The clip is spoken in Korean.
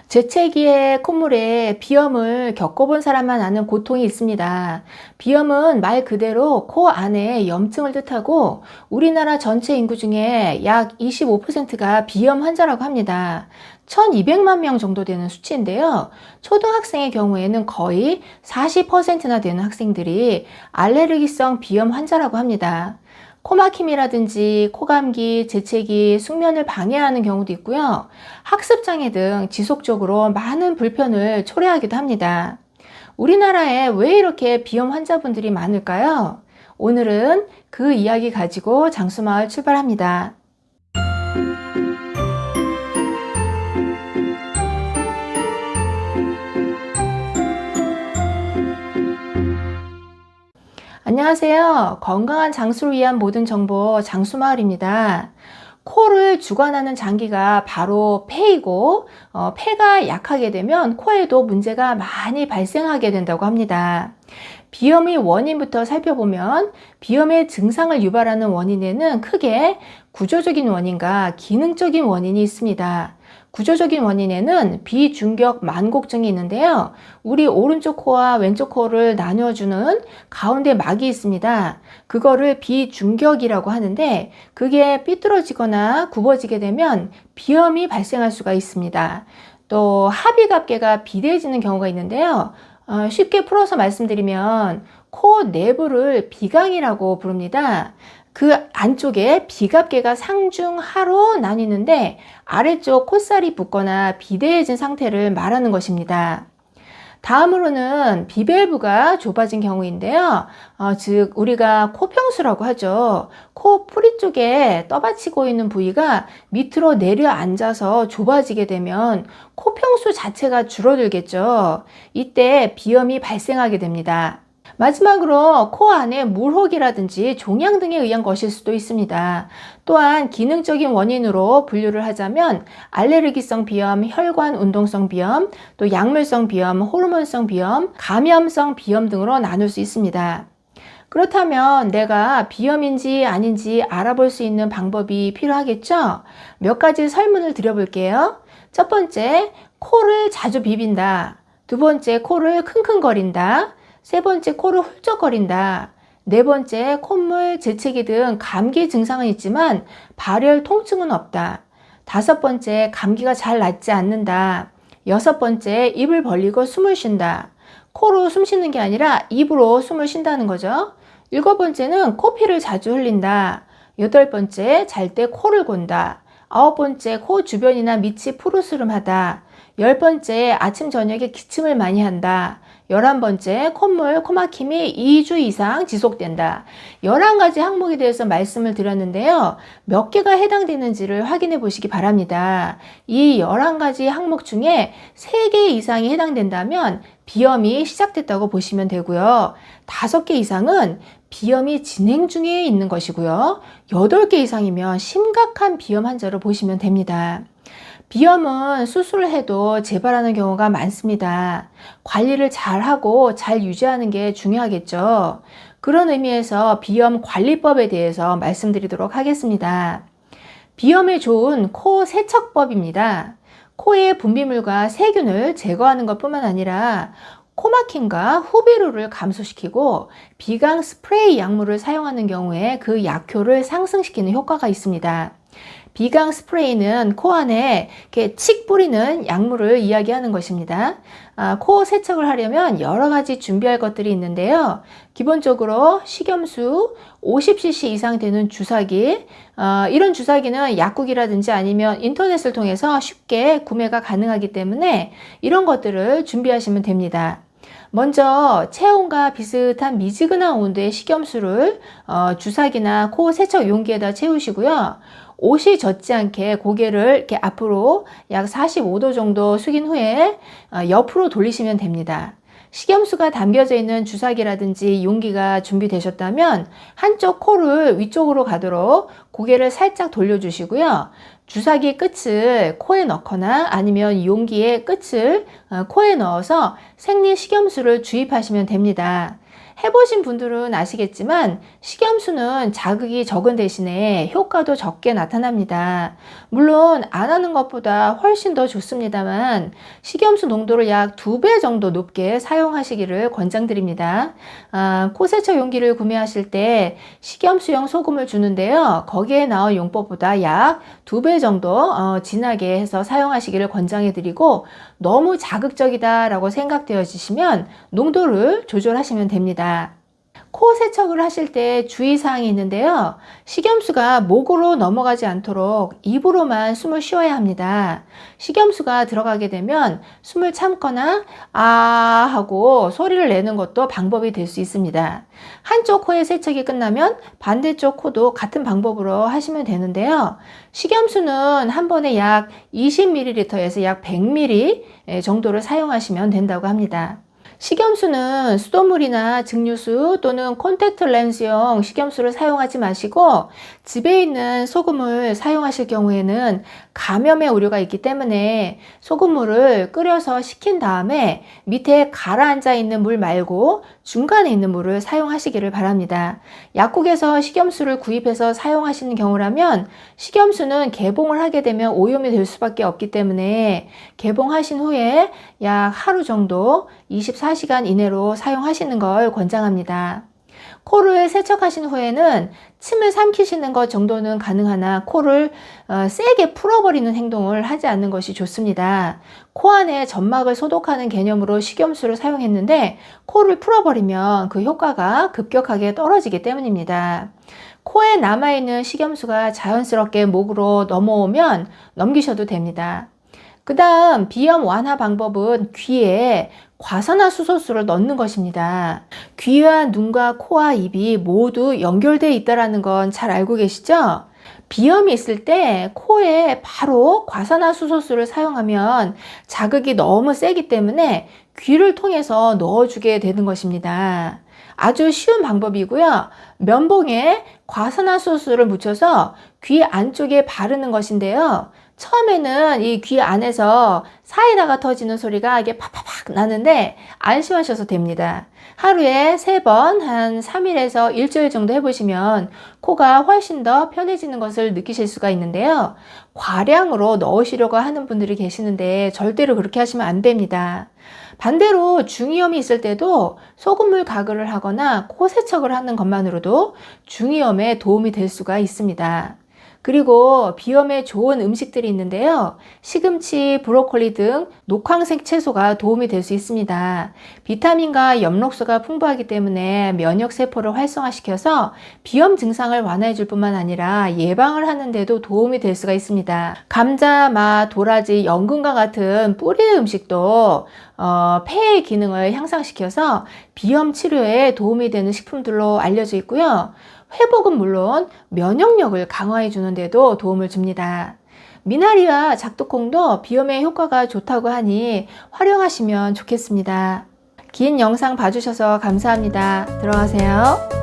재채기의 콧물에 비염을 겪어본 사람만 아는 고통이 있습니다. 비염은 말 그대로 코 안에 염증을 뜻하고 우리나라 전체 인구 중에 약 25%가 비염 환자라고 합니다. 1200만 명 정도 되는 수치인데요. 초등학생의 경우에는 거의 40%나 되는 학생들이 알레르기성 비염 환자라고 합니다. 코막힘이라든지 코감기, 재채기, 숙면을 방해하는 경우도 있고요. 학습장애 등 지속적으로 많은 불편을 초래하기도 합니다. 우리나라에 왜 이렇게 비염 환자분들이 많을까요? 오늘은 그 이야기 가지고 장수마을 출발합니다. 안녕하세요. 건강한 장수를 위한 모든 정보 장수마을입니다. 코를 주관하는 장기가 바로 폐이고 폐가 약하게 되면 코에도 문제가 많이 발생하게 된다고 합니다. 비염의 원인부터 살펴보면 비염의 증상을 유발하는 원인에는 크게 구조적인 원인과 기능적인 원인이 있습니다. 구조적인 원인에는 비중격 만곡증이 있는데요. 우리 오른쪽 코와 왼쪽 코를 나누어주는 가운데 막이 있습니다. 그거를 비중격이라고 하는데 그게 삐뚤어지거나 굽어지게 되면 비염이 발생할 수가 있습니다. 또 하비갑계가 비대해지는 경우가 있는데요. 쉽게 풀어서 말씀드리면 코 내부를 비강이라고 부릅니다. 그 안쪽에 비갑계가 상중하로 나뉘는데 아래쪽 콧살이 붓거나 비대해진 상태를 말하는 것입니다. 다음으로는 비밸브가 좁아진 경우인데요. 즉 우리가 코평수라고 하죠. 코 뿌리 쪽에 떠받치고 있는 부위가 밑으로 내려앉아서 좁아지게 되면 코평수 자체가 줄어들겠죠. 이때 비염이 발생하게 됩니다. 마지막으로 코 안에 물혹이라든지 종양 등에 의한 것일 수도 있습니다. 또한 기능적인 원인으로 분류를 하자면 알레르기성 비염, 혈관 운동성 비염, 또 약물성 비염, 호르몬성 비염, 감염성 비염 등으로 나눌 수 있습니다. 그렇다면 내가 비염인지 아닌지 알아볼 수 있는 방법이 필요하겠죠? 몇 가지 설문을 드려볼게요. 첫 번째, 코를 자주 비빈다. 두 번째, 코를 킁킁거린다. 세 번째, 코를 훌쩍거린다. 네 번째, 콧물, 재채기 등 감기 증상은 있지만 발열 통증은 없다. 다섯 번째, 감기가 잘 낫지 않는다. 여섯 번째, 입을 벌리고 숨을 쉰다. 코로 숨 쉬는 게 아니라 입으로 숨을 쉰다는 거죠. 일곱 번째는 코피를 자주 흘린다. 여덟 번째, 잘 때 코를 곤다. 아홉 번째, 코 주변이나 밑이 푸르스름하다. 열 번째, 아침 저녁에 기침을 많이 한다. 11번째, 콧물, 코막힘이 2주 이상 지속된다. 11가지 항목에 대해서 말씀을 드렸는데요. 몇 개가 해당되는지를 확인해 보시기 바랍니다. 이 11가지 항목 중에 3개 이상이 해당된다면 비염이 시작됐다고 보시면 되고요. 5개 이상은 비염이 진행 중에 있는 것이고요. 8개 이상이면 심각한 비염 환자로 보시면 됩니다. 비염은 수술을 해도 재발하는 경우가 많습니다. 관리를 잘하고 잘 유지하는 게 중요하겠죠. 그런 의미에서 비염 관리법에 대해서 말씀드리도록 하겠습니다. 비염에 좋은 코 세척법입니다. 코의 분비물과 세균을 제거하는 것뿐만 아니라 코막힘과 후비루를 감소시키고 비강 스프레이 약물을 사용하는 경우에 그 약효를 상승시키는 효과가 있습니다. 비강 스프레이는 코 안에 이렇게 칙 뿌리는 약물을 이야기하는 것입니다. 코 세척을 하려면 여러 가지 준비할 것들이 있는데요. 기본적으로 식염수 50cc 이상 되는 주사기, 이런 주사기는 약국이라든지 아니면 인터넷을 통해서 쉽게 구매가 가능하기 때문에 이런 것들을 준비하시면 됩니다. 먼저 체온과 비슷한 미지근한 온도의 식염수를 주사기나 코 세척 용기에다 채우시고요. 옷이 젖지 않게 고개를 이렇게 앞으로 약 45도 정도 숙인 후에 옆으로 돌리시면 됩니다. 식염수가 담겨져 있는 주사기라든지 용기가 준비되셨다면 한쪽 코를 위쪽으로 가도록 고개를 살짝 돌려주시고요. 주사기 끝을 코에 넣거나 아니면 용기의 끝을 코에 넣어서 생리 식염수를 주입하시면 됩니다. 해보신 분들은 아시겠지만 식염수는 자극이 적은 대신에 효과도 적게 나타납니다. 물론 안 하는 것보다 훨씬 더 좋습니다만 식염수 농도를 약 2배 정도 높게 사용하시기를 권장드립니다. 코 세척 용기를 구매하실 때 식염수용 소금을 주는데요. 거기에 나온 용법보다 약 2배 정도 진하게 해서 사용하시기를 권장해드리고, 너무 자극적이다 라고 생각되어지시면 농도를 조절하시면 됩니다. 코 세척을 하실 때 주의사항이 있는데요. 식염수가 목으로 넘어가지 않도록 입으로만 숨을 쉬어야 합니다. 식염수가 들어가게 되면 숨을 참거나 아 하고 소리를 내는 것도 방법이 될 수 있습니다. 한쪽 코의 세척이 끝나면 반대쪽 코도 같은 방법으로 하시면 되는데요. 식염수는 한 번에 약 20ml에서 약 100ml 정도를 사용하시면 된다고 합니다. 식염수는 수돗물이나 증류수 또는 콘택트 렌즈용 식염수를 사용하지 마시고, 집에 있는 소금을 사용하실 경우에는 감염의 우려가 있기 때문에 소금물을 끓여서 식힌 다음에 밑에 가라앉아 있는 물 말고 중간에 있는 물을 사용하시기를 바랍니다. 약국에서 식염수를 구입해서 사용하시는 경우라면 식염수는 개봉을 하게 되면 오염이 될 수밖에 없기 때문에 개봉하신 후에 약 하루 정도 24시간 이내로 사용하시는 걸 권장합니다. 코를 세척하신 후에는 침을 삼키시는 것 정도는 가능하나 코를 세게 풀어버리는 행동을 하지 않는 것이 좋습니다. 코 안에 점막을 소독하는 개념으로 식염수를 사용했는데 코를 풀어버리면 그 효과가 급격하게 떨어지기 때문입니다. 코에 남아있는 식염수가 자연스럽게 목으로 넘어오면 넘기셔도 됩니다. 그 다음 비염 완화 방법은 귀에 과산화수소수를 넣는 것입니다. 귀와 눈과 코와 입이 모두 연결되어 있다는 건 잘 알고 계시죠? 비염이 있을 때 코에 바로 과산화수소수를 사용하면 자극이 너무 세기 때문에 귀를 통해서 넣어주게 되는 것입니다. 아주 쉬운 방법이고요. 면봉에 과산화수소를 묻혀서 귀 안쪽에 바르는 것인데요. 처음에는 이 귀 안에서 사이다가 터지는 소리가 이게 팍팍팍 나는데 안심하셔도 됩니다. 하루에 3번 한 3일에서 일주일 정도 해보시면 코가 훨씬 더 편해지는 것을 느끼실 수가 있는데요. 과량으로 넣으시려고 하는 분들이 계시는데 절대로 그렇게 하시면 안 됩니다. 반대로 중이염이 있을 때도 소금물 가글을 하거나 코 세척을 하는 것만으로도 중이염에 도움이 될 수가 있습니다. 그리고 비염에 좋은 음식들이 있는데요. 시금치, 브로콜리 등 녹황색 채소가 도움이 될 수 있습니다. 비타민과 엽록소가 풍부하기 때문에 면역세포를 활성화시켜서 비염 증상을 완화해 줄 뿐만 아니라 예방을 하는 데도 도움이 될 수가 있습니다. 감자, 마, 도라지, 연근과 같은 뿌리 음식도 폐의 기능을 향상시켜서 비염 치료에 도움이 되는 식품들로 알려져 있고요. 회복은 물론 면역력을 강화해 주는 데도 도움을 줍니다. 미나리와 작두콩도 비염에 효과가 좋다고 하니 활용하시면 좋겠습니다. 긴 영상 봐주셔서 감사합니다. 들어가세요.